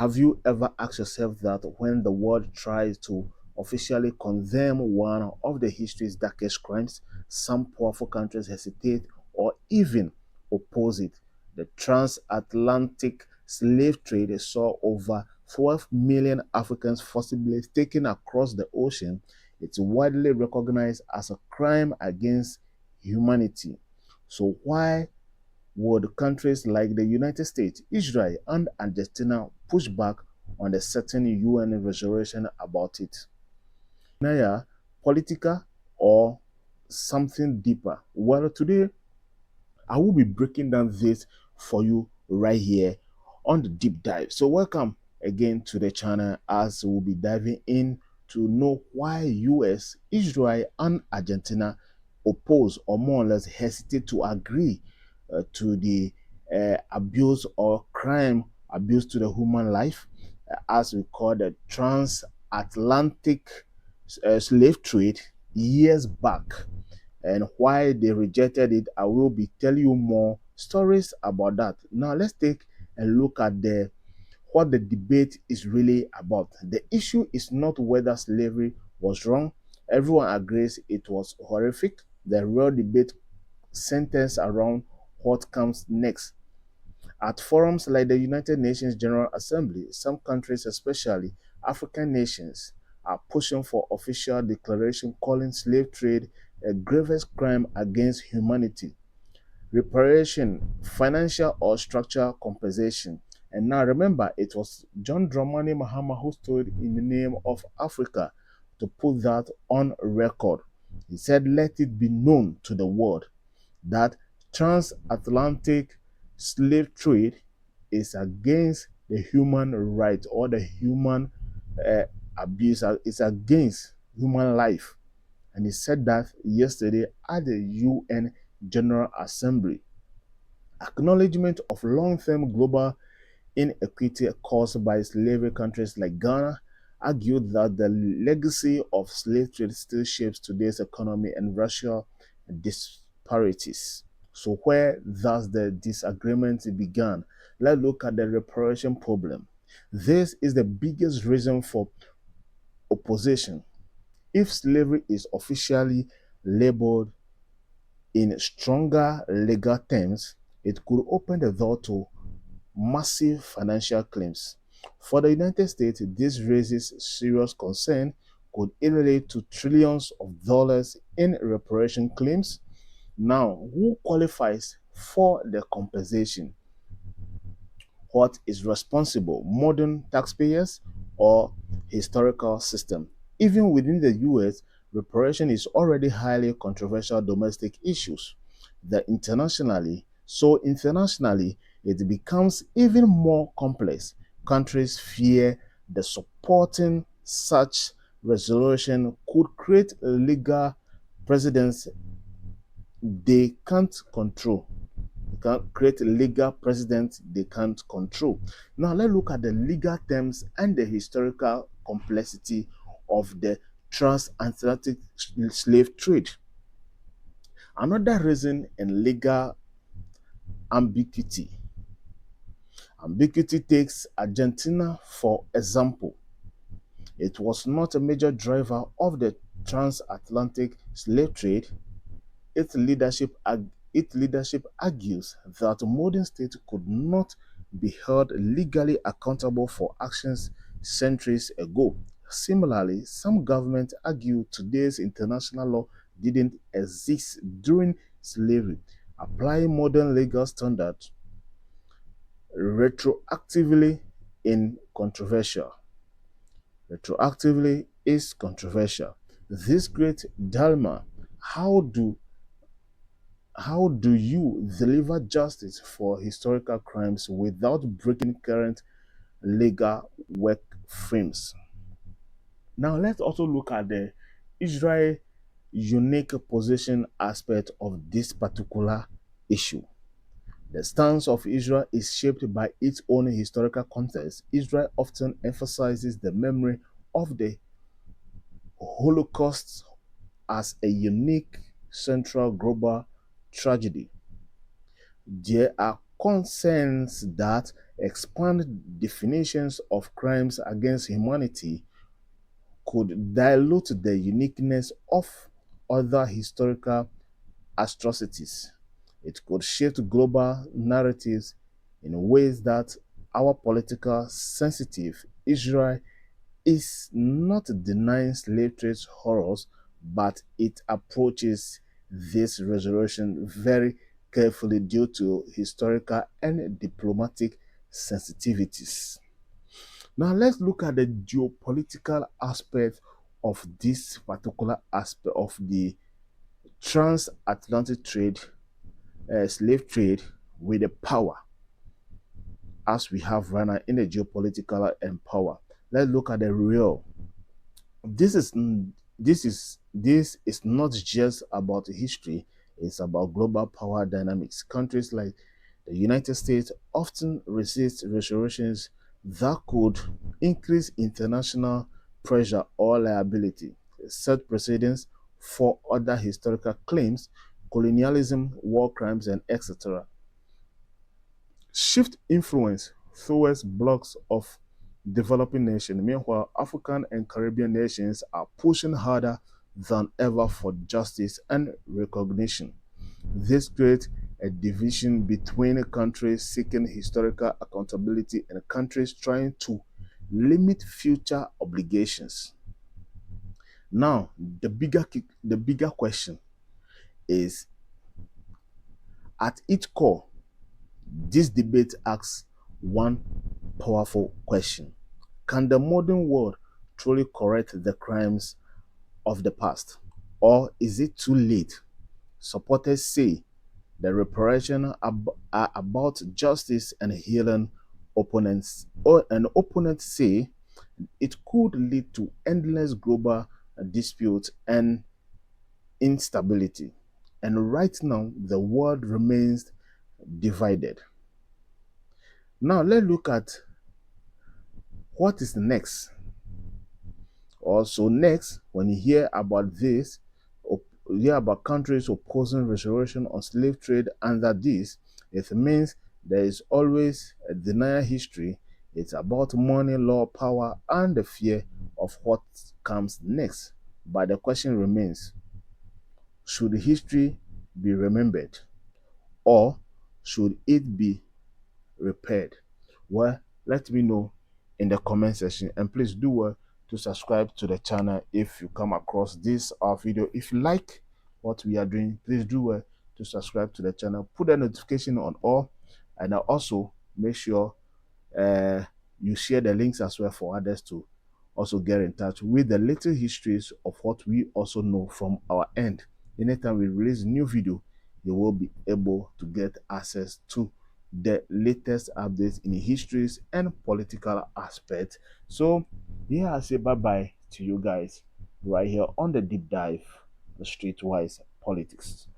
Have you ever asked yourself that when the world tries to officially condemn one of the history's darkest crimes, some powerful countries hesitate or even oppose it? The transatlantic slave trade saw over 12 million Africans forcibly taken across the ocean. It's widely recognized as a crime against humanity. So, why would countries like the United States, Israel, and Argentina push back on the certain UN resolution about it? Naya, political or something deeper? Well, today I will be breaking down this for you right here on the deep dive. So welcome again to the channel as we'll be diving in to know why US, Israel, and Argentina oppose or more or less hesitate to agree to the abuse or crime abuse to the human life as we call the transatlantic slave trade years back, and why they rejected it. I will be telling you more stories about that. Now let's take a look at the what the debate is really about. The issue is not whether slavery was wrong. Everyone agrees it was horrific. The real debate centers around what comes next. At forums like the United Nations General Assembly, some countries, especially African nations, are pushing for official declaration calling slave trade a gravest crime against humanity. Reparation, financial or structural compensation. And now remember, it was John Dramani Mahama who stood in the name of Africa to put that on record. He said, let it be known to the world that transatlantic slave trade is against the human right or the human abuse. It's against human life. And he said that yesterday at the UN General Assembly. Acknowledgement of long-term global inequity caused by slavery. Countries like Ghana argued that the legacy of slave trade still shapes today's economy and racial disparities. So where does the disagreement began? Let's look at the reparation problem. This is the biggest reason for opposition. If slavery is officially labeled in stronger legal terms, it could open the door to massive financial claims. For the United States, this raises serious concern, could elevate to trillions of dollars in reparation claims. Now, who qualifies for the compensation? What is responsible, modern taxpayers or historical system? Even within the US, reparation is already highly controversial domestic issues. Internationally, it becomes even more complex. Countries fear the supporting such resolution could create legal precedents they can't control. Can create legal precedents they can't control. Now let's look at the legal terms and the historical complexity of the transatlantic slave trade. Another reason in legal ambiguity. Ambiguity takes Argentina for example. It was not a major driver of the transatlantic slave trade. Its leadership, its leadership argues that modern states could not be held legally accountable for actions centuries ago. Similarly, some governments argue today's international law didn't exist during slavery, applying modern legal standards retroactively in controversial. Retroactively is controversial. This great dilemma, how do how do you deliver justice for historical crimes without breaking current legal work frames? Now, let's also look at the Israel unique position aspect of this particular issue. The stance of Israel is shaped by its own historical context. Israel often emphasizes the memory of the Holocaust as a unique central global tragedy. There are concerns that Expand definitions of crimes against humanity could dilute the uniqueness of other historical atrocities. It could shift global narratives in ways that our political sensitive Israel is not denying slave trade's horrors, but it approaches this resolution very carefully due to historical and diplomatic sensitivities. Now let's look at the geopolitical aspect of this particular aspect of the transatlantic trade, slave trade with the power as we have right now in the geopolitical and power. Let's look at the real. This is this is not just about history. It's about global power dynamics. Countries like the United States often resist resolutions that could increase international pressure or liability, set precedents for other historical claims, colonialism, war crimes, and etc. Shift influence towards blocks of developing nations. Meanwhile, African and Caribbean nations are pushing harder than ever for justice and recognition. This creates a division between countries seeking historical accountability and countries trying to limit future obligations. Now, the bigger question is, at its core, this debate asks one powerful question: can the modern world truly correct the crimes of the past? Or is it too late? Supporters say the reparations are about justice and healing. Opponents say it could lead to endless global disputes and instability. And right now, the world remains divided. Now, let's look at what is next. Also, next, when you hear about this, you hear about countries opposing restoration on slave trade under this, it means there is always a denial history. It's about money, law, power, and the fear of what comes next. But the question remains, should history be remembered, or should it be repaired? Well, let me know in the comment section, and please do well to subscribe to the channel if you come across this video. If you like what we are doing, please do well to subscribe to the channel, put the notification on all, and also make sure uh, you share the links as well for others to also get in touch with the little histories of what we also know from our end. Anytime we release a new video, you will be able to get access to the latest updates in histories and political aspects. So yeah, I say bye bye to you guys right here on the deep dive, the streetwise politics.